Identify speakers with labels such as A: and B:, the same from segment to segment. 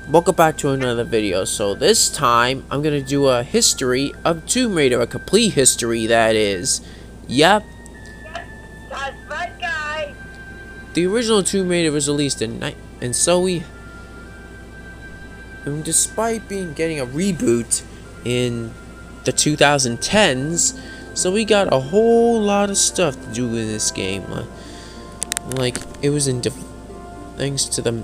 A: Welcome back to another video. So this time I'm gonna do a history of Tomb Raider, a complete history that is. Yep,
B: That's right, guys.
A: the original Tomb Raider was released and so we, and despite getting a reboot in the 2010s, so we got a whole lot of stuff to do in this game. Like it was thanks to the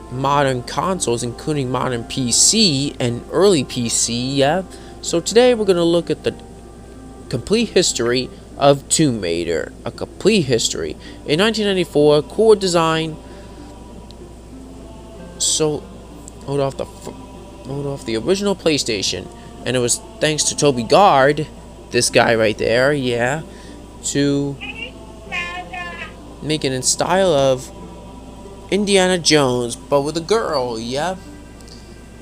A: modern consoles, including modern PC and early PC. Yeah. So today we're gonna look at the complete history of Tomb Raider, a complete history. In 1994, core design. So, hold off the original PlayStation, and it was thanks to Toby Gard, this guy right there, yeah, to make it in style of Indiana Jones, but with a girl, yeah.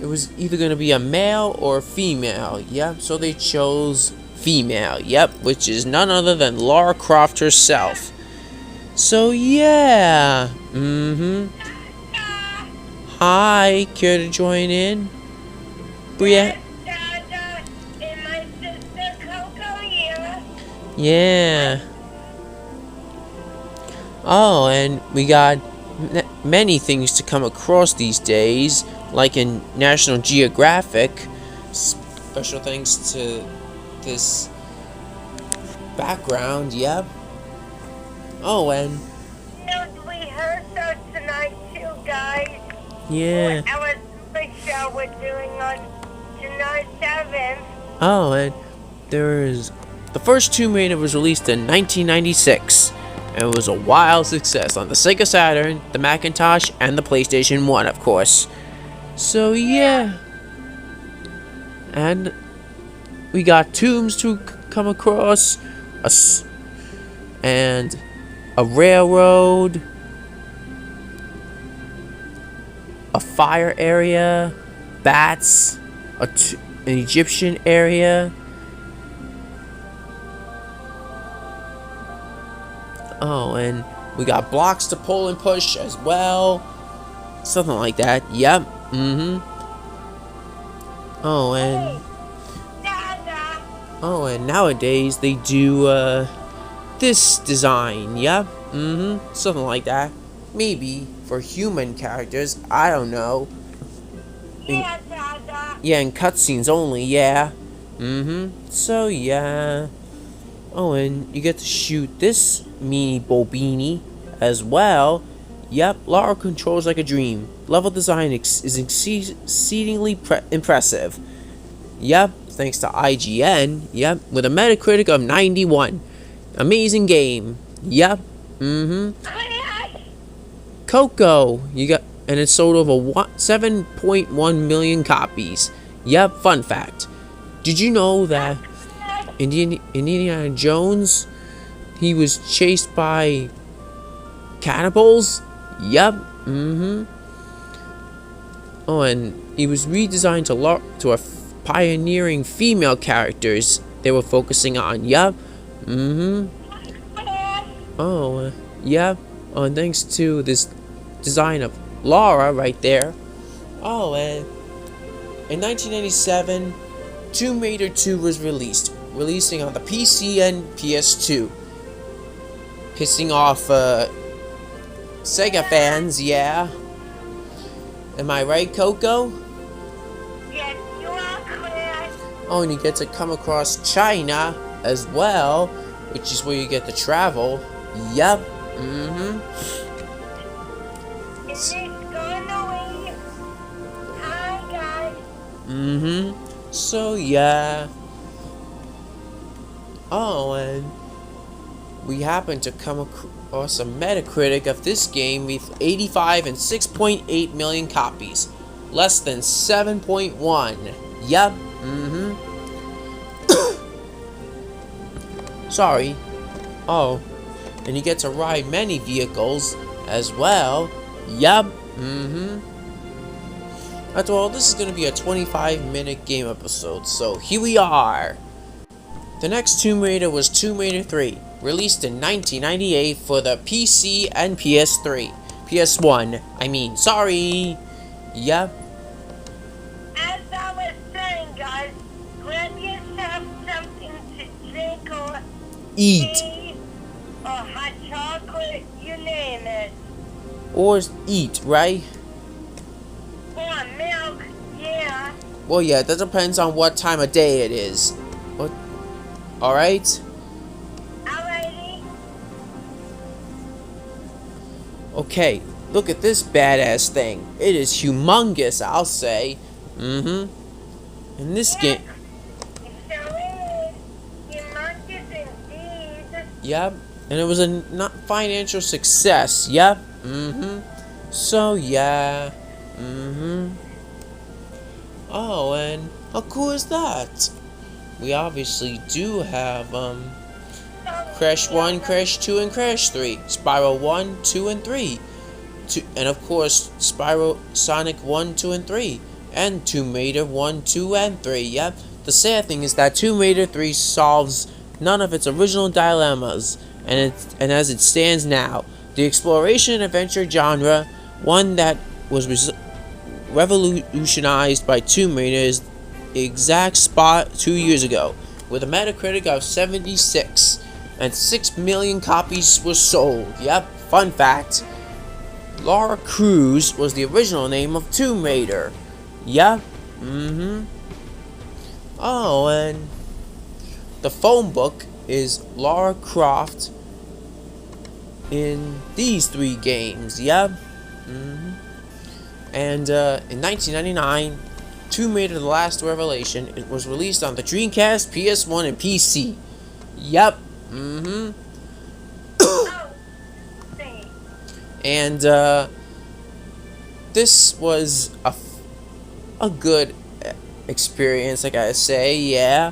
A: It was either gonna be a male or a female, yep. So they chose female, yep, which is none other than Lara Croft herself. So yeah, Hi, care to join in? Bria?
B: Dada and my sister Coco here.
A: Yeah. Oh, and we got many things to come across these days, like in National Geographic. Special thanks to this background, yep. Oh, and
B: We heard that tonight too, guys.
A: yeah.
B: Our super show we're doing on July 7th.
A: Oh, and there is the first Tomb Raider was released in 1996, and it was a wild success on the Sega Saturn, the Macintosh, and the PlayStation 1, of course. So yeah, and we got tombs to come across, and a railroad, a fire area, bats, an Egyptian area. Oh, and we got blocks to pull and push as well. Something like that. Yep. Oh, and
B: Dada.
A: oh, and nowadays they do this design. Yep. Something like that. Maybe for human characters. I don't know.
B: Yeah, Dada.
A: Yeah, in cutscenes only. Yeah. So yeah. Oh, and you get to shoot this mini Bobini as well. Yep, Lara controls like a dream. Level design is exceedingly impressive. Yep, thanks to IGN. Yep, with a Metacritic of 91. Amazing game. Yep. Coco, you got, and it sold over 7.1 million copies. Yep, fun fact. Did you know that Indiana Jones, he was chased by cannibals? Yep. Oh, and he was redesigned to a pioneering female characters they were focusing on. Yep. Oh, yep. Oh, and thanks to this design of Lara right there. Oh, and in 1997, Tomb Raider 2 was releasing on the PC and PS2. Pissing off Sega fans, yeah. Am I right, Coco?
B: Yes, you are correct.
A: Oh, and you get to come across China as well, which is where you get to travel. Yep.
B: It's going away. Hi, guys.
A: So yeah. Oh, and we happen to come across a Metacritic of this game with 85 and 6.8 million copies. Less than 7.1. Yep. Sorry. Oh, and you get to ride many vehicles as well. Yep. After all, this is going to be a 25-minute game episode, so here we are. The next Tomb Raider was Tomb Raider 3, released in 1998 for the PC and PS3. PS1, I mean, sorry. Yep. eat.
B: tea, or hot chocolate, you name it.
A: Or eat, right?
B: Or milk, yeah.
A: Well, yeah, that depends on what time of day it is. What? Alright?
B: Alrighty.
A: Okay, look at this badass thing. It is humongous, I'll say. In this game...
B: It sure is. Humongous indeed.
A: Yep. And it was a not financial success. Yep. So, yeah. Oh, and how cool is that? We obviously do have, Crash 1, Crash 2, and Crash 3. Spyro 1, 2, and 3. And of course, Spyro Sonic 1, 2, and 3. And Tomb Raider 1, 2, and 3. Yep. The sad thing is that Tomb Raider 3 solves none of its original dilemmas. And as it stands now, the exploration and adventure genre, one that was revolutionized by Tomb Raider, is the exact spot 2 years ago, with a Metacritic of 76, and 6 million copies were sold. Yep, fun fact, Lara Cruz was the original name of Tomb Raider. Yep, Oh, and the phone book is Lara Croft in these 3 games. Yep, And in 1999, Tomb Raider: The Last Revelation, it was released on the Dreamcast, PS1, and PC. Yep.
B: Oh, see.
A: And this was a good experience, I gotta say. Yeah.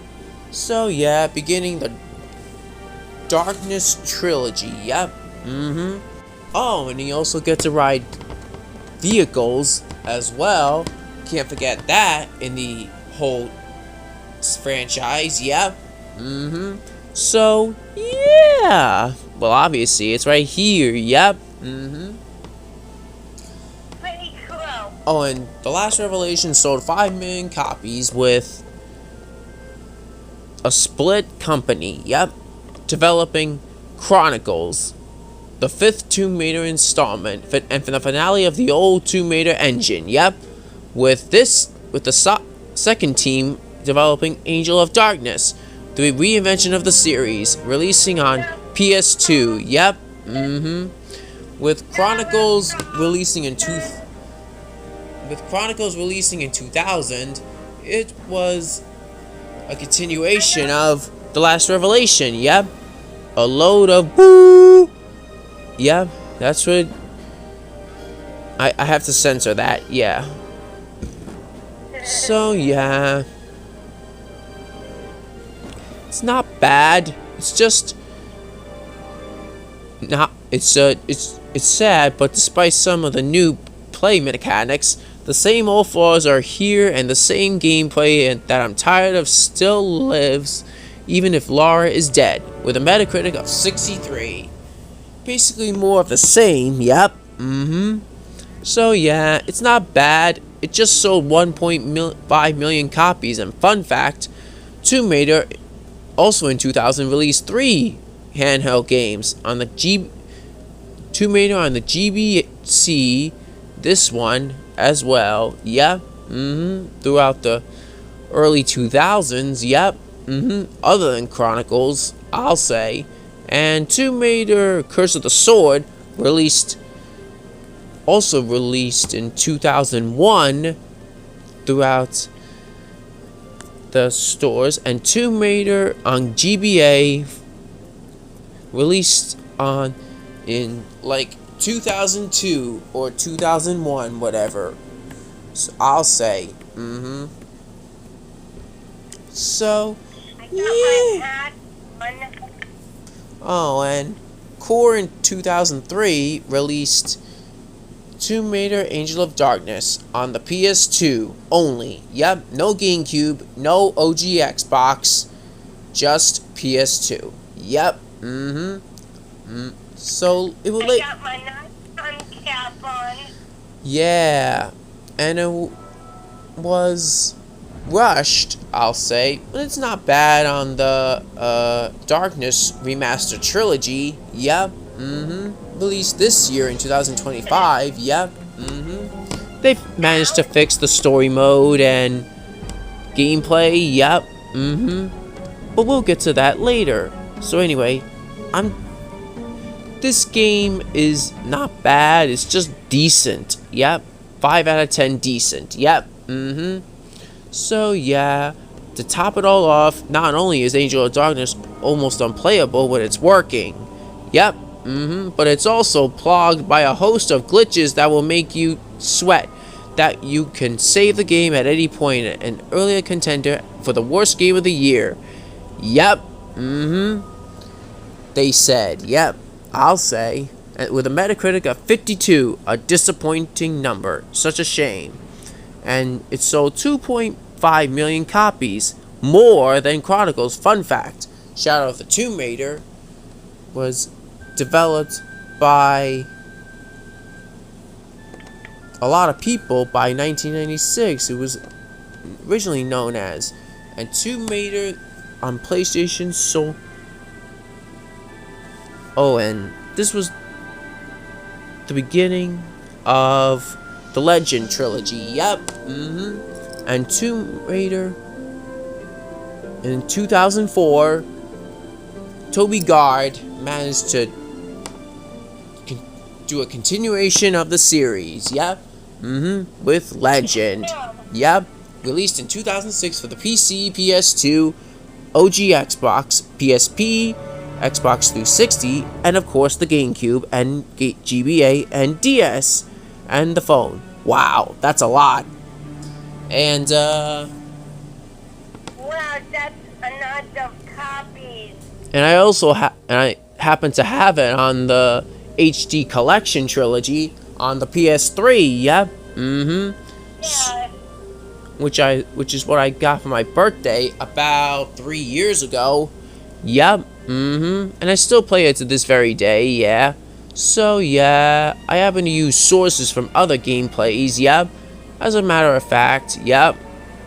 A: So yeah, beginning the Darkness trilogy. Yep. Oh, and you also get to ride vehicles as well. Can't forget that in the whole franchise. Yep. So yeah. Well, obviously it's right here. Yep.
B: Pretty cool.
A: Oh, and The Last Revelation sold 5 million copies with a split company. Yep. Developing Chronicles, the 5th Tomb Raider installment, and for the finale of the old Tomb Raider engine. Yep. With the second team developing Angel of Darkness, the reinvention of the series, releasing on PS2. Yep. With Chronicles releasing in 2000, it was a continuation of The Last Revelation. Yep. A load of boo. Yep. That's what. I have to censor that. Yeah. So yeah, it's not bad. It's just not. It's sad, but despite some of the new play mechanics, the same old flaws are here, and the same gameplay that I'm tired of still lives, even if Lara is dead, with a Metacritic of 63. Basically more of the same. Yep. So yeah, it's not bad. It just sold 1.5 million copies, and fun fact, Tomb Raider also in 2000 released 3 handheld games on the Tomb Raider on the GBC, this one as well. Yep. Throughout the early 2000s. Yep. Other than Chronicles, I'll say. And Tomb Raider: Curse of the Sword also released in 2001 throughout the stores, and Tomb Raider on GBA released in like 2002 or 2001, whatever. So I'll say. So
B: I got my hat on.
A: Oh, and Core in 2003 released Tomb Raider: Angel of Darkness on the PS2 only. Yep, no GameCube, no OG Xbox, just PS2. Yep. So it will.
B: I got my sun cap on.
A: Yeah, and it was rushed, I'll say, but it's not bad on the Darkness Remastered Trilogy. Yep. Released this year in 2025. Yep. They've managed to fix the story mode and gameplay. Yep. But we'll get to that later. So anyway, this game is not bad. It's just decent. Yep. 5 out of 10 decent. Yep. So yeah, to top it all off, not only is Angel of Darkness almost unplayable when it's working. Yep. But it's also plagued by a host of glitches that will make you sweat. That you can save the game at any point, an earlier contender for the worst game of the year. Yep. They said, yep, I'll say. With a Metacritic of 52, a disappointing number. Such a shame. And it sold 2.5 million copies, more than Chronicles. Fun fact, Shadow of the Tomb Raider was developed by a lot of people by 1996. It was originally known as. And Tomb Raider on PlayStation sold... Oh, and this was the beginning of the Legend trilogy. Yep. And Tomb Raider in 2004, Toby Gard managed to do a continuation of the series. Yep. With Legend. Yep. Released in 2006 for the PC, PS2, OG Xbox, PSP, Xbox 360, and of course the GameCube, and GBA, and DS, and the phone. Wow, that's a lot. And,
B: Wow, that's a lot of copies.
A: and I also happen to have it on the HD Collection Trilogy on the PS3, yep.
B: Yeah.
A: Which is what I got for my birthday about 3 years ago. Yep. And I still play it to this very day, yeah. So yeah, I happen to use sources from other gameplays, yep. As a matter of fact, yep.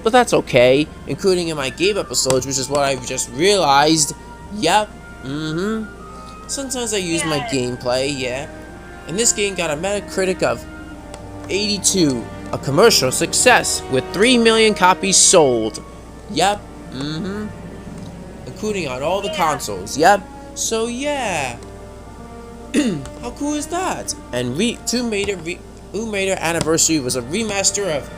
A: But that's okay, including in my game episodes, which is what I've just realized. Yep. Sometimes I use my gameplay, yeah. And this game got a Metacritic of 82, a commercial success with 3 million copies sold. Yep. Including on all the consoles. Yep. So yeah. How cool is that? And Tomb Raider Anniversary was a remaster of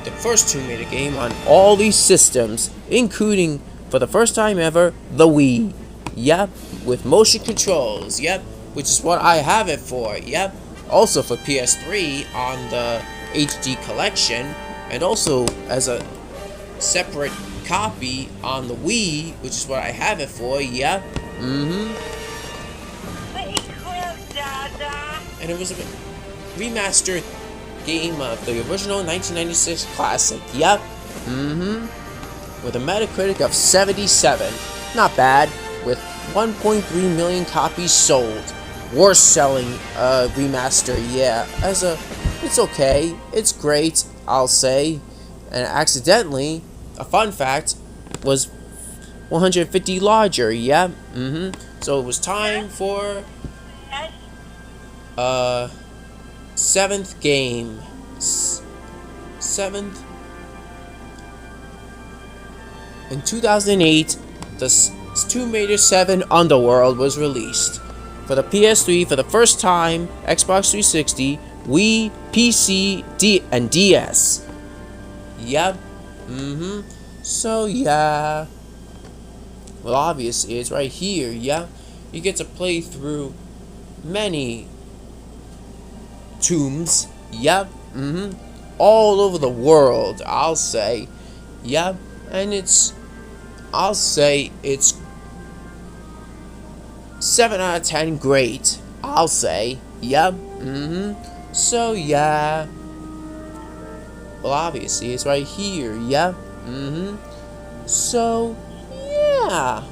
A: the first Tomb Raider game on all these systems, including, for the first time ever, the Wii. Yep. With motion controls. Yep. Which is what I have it for. Yep. Also for PS3 on the HD collection, and also as a separate copy on the Wii, which is what I have it for. Yep.
B: Pretty cool, Dada.
A: And it was a remastered game of the original 1996 classic. Yep. With a Metacritic of 77. Not bad. With 1.3 million copies sold. Worst selling remaster, yeah. It's okay. It's great, I'll say. And accidentally, a fun fact, was 150 larger, yeah. So it was time for seventh game. Seventh. In 2008, the Tomb Raider 7 Underworld was released for the PS3 for the first time, Xbox 360, Wii, PC, and DS. Yep. So yeah. Well, obviously it's right here. Yeah. You get to play through many tombs. Yep. All over the world, I'll say. Yep. And I'll say it's 7 out of 10 great. I'll say. Yep. So yeah. Well, obviously it's right here. Yep. So yeah.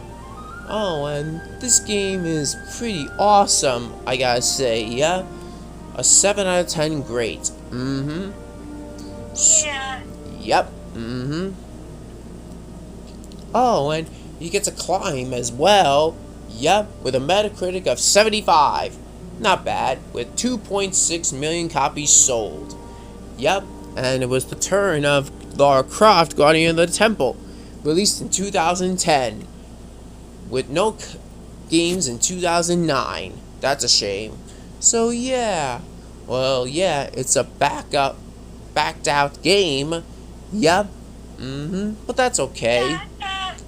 A: Oh, and this game is pretty awesome, I gotta say. Yeah. A 7 out of 10 great.
B: Yeah.
A: Yep. Oh, and you get to climb as well. Yep, with a Metacritic of 75. Not bad, with 2.6 million copies sold. Yep, and it was the turn of Lara Croft, Guardian of the Temple, released in 2010, with no games in 2009. That's a shame. So yeah, well yeah, it's a backed out game. Yep, but that's okay.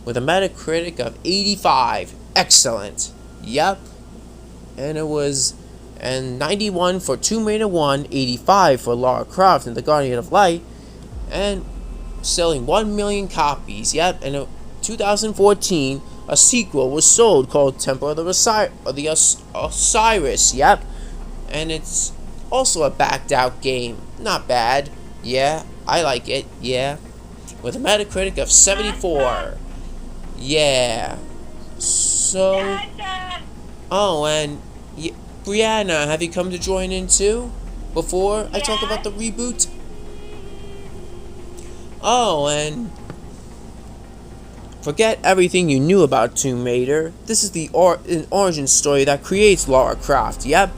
A: With a Metacritic of 85. Excellent. Yep. And it was 91 for Tomb Raider 1, 85 for Lara Croft and the Guardian of Light, and selling 1 million copies. Yep. And in 2014, a sequel was sold called Temple of the Osiris. Yep. And it's also a backed out game. Not bad. Yeah, I like it. Yeah. With a Metacritic of 74. Yeah. So, oh, and Brianna, have you come to join in too? Before I talk about the reboot? Oh, and forget everything you knew about Tomb Raider. This is an origin story that creates Lara Croft. Yep,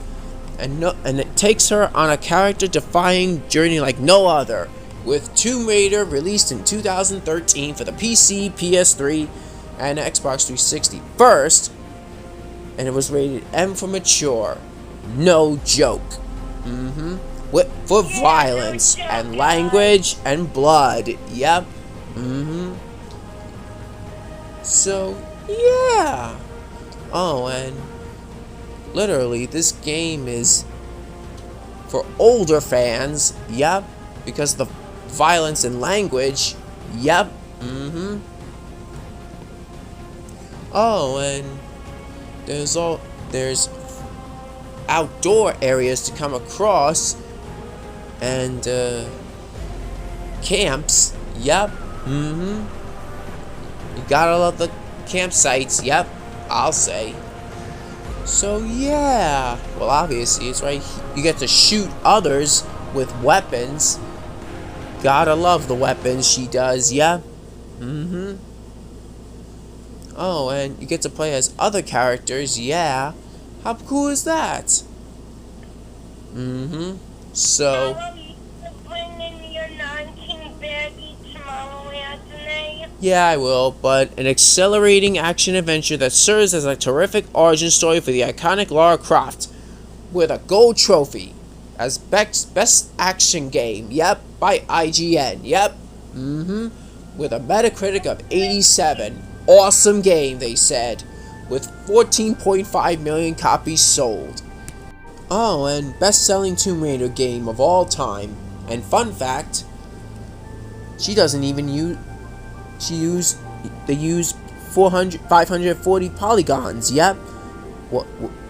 A: and it takes her on a character-defying journey like no other. With Tomb Raider released in 2013 for the PC, PS3, and Xbox 360 first, and it was rated M for mature. No joke. For violence and language and blood. Yep. So yeah. Oh, and literally this game is for older fans. Yep. Because the violence and language. Yep. Oh, and there's outdoor areas to come across, and camps. Yep. You gotta love the campsites. Yep, I'll say. So yeah. Well, obviously it's right. You get to shoot others with weapons. Gotta love the weapons she does. Yep. Oh, and you get to play as other characters, yeah. How cool is that? So, yeah, I will, but an accelerating action adventure that serves as a terrific origin story for the iconic Lara Croft, with a gold trophy as best action game. Yep, by IGN. Yep. With a Metacritic of 87. Awesome game, they said, with 14.5 million copies sold. Oh, and best-selling Tomb Raider game of all time. And fun fact, she doesn't even use. They use 540 polygons. Yep.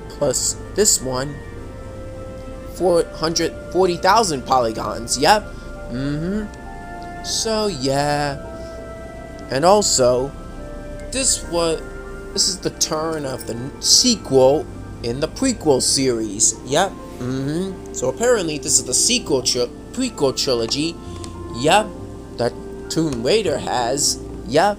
A: Plus this one, 440,000 polygons. Yep. So yeah. And also, this is the turn of the sequel in the prequel series. Yep. So apparently this is the prequel trilogy. Yep. That Tomb Raider has. Yep.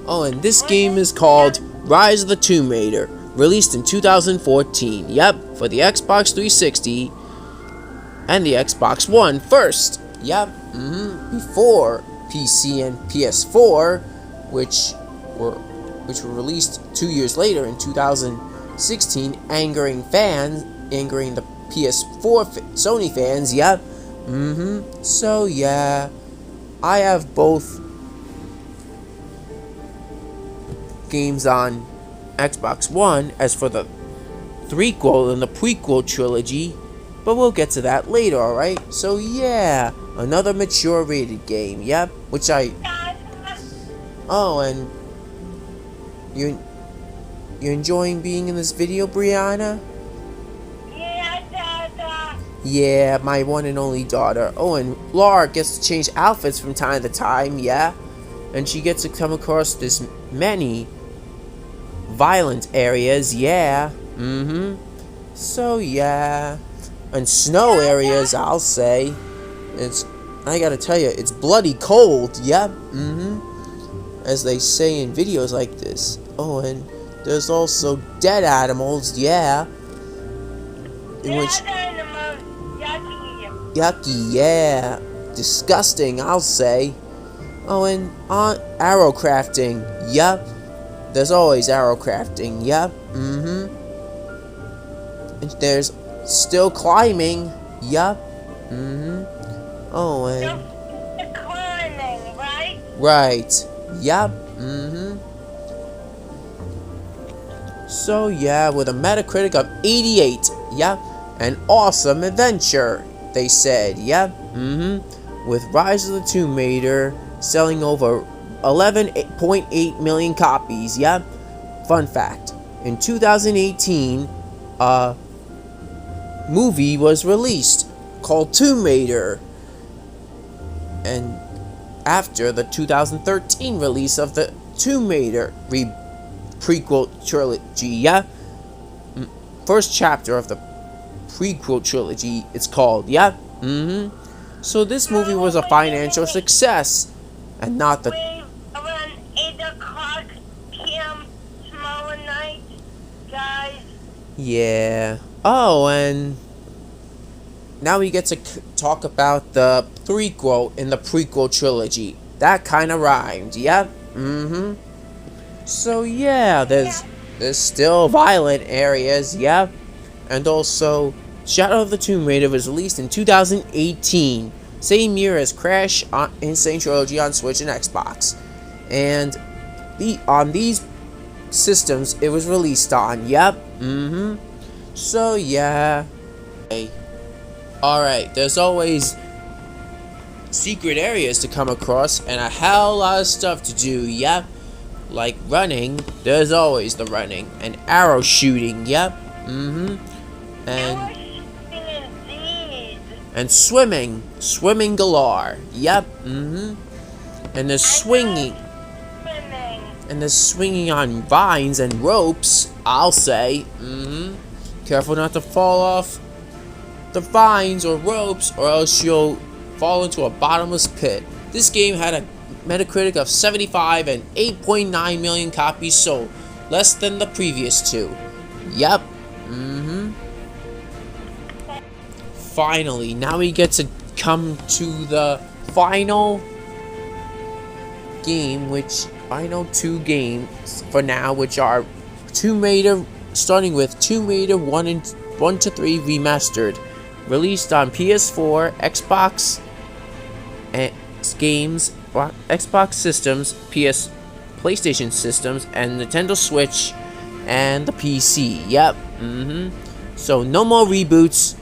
A: Oh, and this game is called Rise of the Tomb Raider, released in 2014. Yep, for the Xbox 360 and the Xbox One first. Yep. Before PC and PS4, which were released 2 years later in 2016, angering the PS4 Sony fans. Yep. So yeah, I have both games on Xbox One. As for the threequel and the prequel trilogy, but we'll get to that later, alright? So yeah, another mature rated game. Yep, which I... Oh, and you're enjoying being in this video, Brianna?
B: Yeah, Dada.
A: Yeah, my one and only daughter. Oh, and Lara gets to change outfits from time to time, yeah? And she gets to come across this many violent areas, yeah. So, yeah. And snow areas, I'll say. It's I gotta tell you, it's bloody cold. Yep. As they say in videos like this. Oh, and there's also dead animals. Yeah. In which yucky. Yeah. Disgusting, I'll say. Oh, and arrow crafting. Yep. There's always arrow crafting. Yep. And there's still climbing. Yup. Oh, and
B: climbing, right?
A: right. Yup. So yeah, with a Metacritic of 88. Yup. An awesome adventure, they said. Yup. With Rise of the Tomb Raider selling over 11.8 million copies. Yup. Fun fact: in 2018, movie was released called Tomb Raider, and after the 2013 release of the Tomb Raider prequel trilogy, yeah, first chapter of the prequel trilogy, it's called, yeah, so this movie was a financial success, and not the
B: around 8:00 p.m. tomorrow night, guys.
A: yeah. Oh, and now we get to talk about the prequel in the prequel trilogy. That kind of rhymed, yep. So yeah, there's still violent areas, yep. And also, Shadow of the Tomb Raider was released in 2018, same year as Crash Insane Trilogy on Switch and Xbox. And on these systems, it was released on, yep. So yeah. Hey. Alright, there's always secret areas to come across and a hell lot of stuff to do, yep. Like running, there's always the running. And arrow shooting, yep. And swimming galore, yep. And there's swinging. And there's swinging on vines and ropes, I'll say. Careful not to fall off the vines or ropes, or else you'll fall into a bottomless pit. This game had a Metacritic of 75 and 8.9 million copies sold, less than the previous two. Yep. Finally, now we get to come to the final game, which I know two games for now, which are Tomb Raider, starting with Tomb Raider 1 to 3 Remastered, released on PS4, Xbox games, Xbox systems, PlayStation systems, and Nintendo Switch, and the PC. Yep. So no more reboots.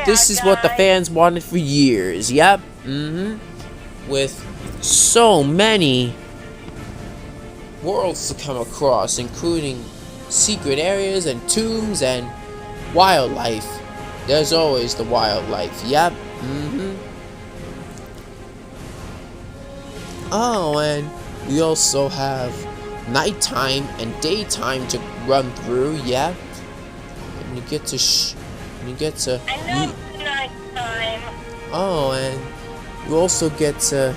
A: This is what the fans wanted for years. Yep. With so many worlds to come across, including secret areas and tombs and wildlife. There's always the wildlife. Yep. Oh, and we also have nighttime and daytime to run through. Yeah. And you get to
B: I know nighttime.
A: Oh, and you also get to.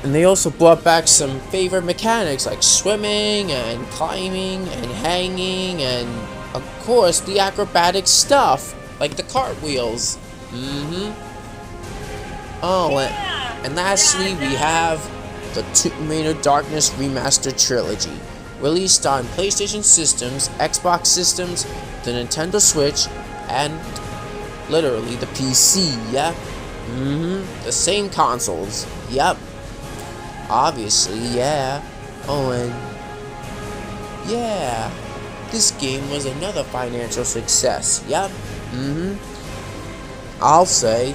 A: And they also brought back some favorite mechanics like swimming and climbing and hanging, and of course the acrobatic stuff like the cartwheels. Oh, and lastly we have the Tomb Raider Darkness Remastered Trilogy, released on PlayStation systems, Xbox systems, the Nintendo Switch, and literally the PC. Yep. The same consoles. Yep. Obviously, yeah. Oh, and yeah, this game was another financial success. Yep. I'll say.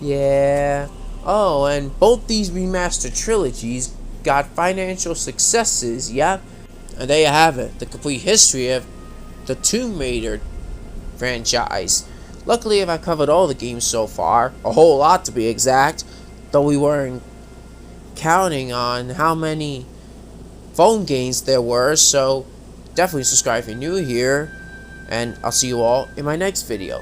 A: Yeah. Oh, and both these remastered trilogies got financial successes. Yeah. And there you have it, the complete history of the Tomb Raider franchise. Luckily, I've covered all the games so far, a whole lot to be exact, though we weren't counting on how many phone games there were, so definitely subscribe if you're new here, and I'll see you all in my next video.